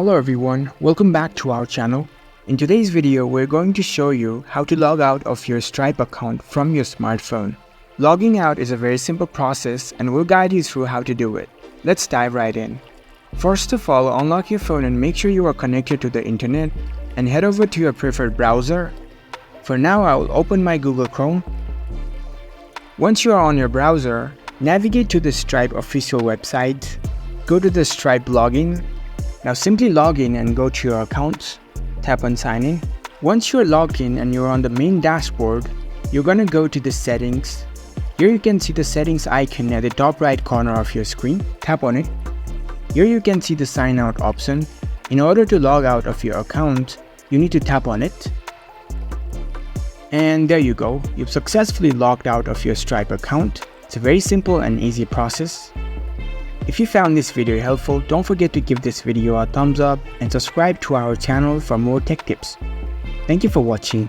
Hello everyone, welcome back to our channel. In today's video, we're going to show you how to log out of your Stripe account from your smartphone. Logging out is a very simple process and we'll guide you through how to do it. Let's dive right in. First of all, unlock your phone and make sure you are connected to the internet and head over to your preferred browser. For now, I will open my Google Chrome. Once you are on your browser, navigate to the Stripe official website. Go to the Stripe login. Now simply log in and go to your account. Tap on sign in. Once you're logged in and you're on the main dashboard, you're gonna go to the settings. Here you can see the settings icon at the top right corner of your screen. Tap on it. Here you can see the sign out option. In order to log out of your account, you need to tap on it. And there you go. You've successfully logged out of your Stripe account. It's a very simple and easy process. If you found this video helpful, don't forget to give this video a thumbs up and subscribe to our channel for more tech tips. Thank you for watching.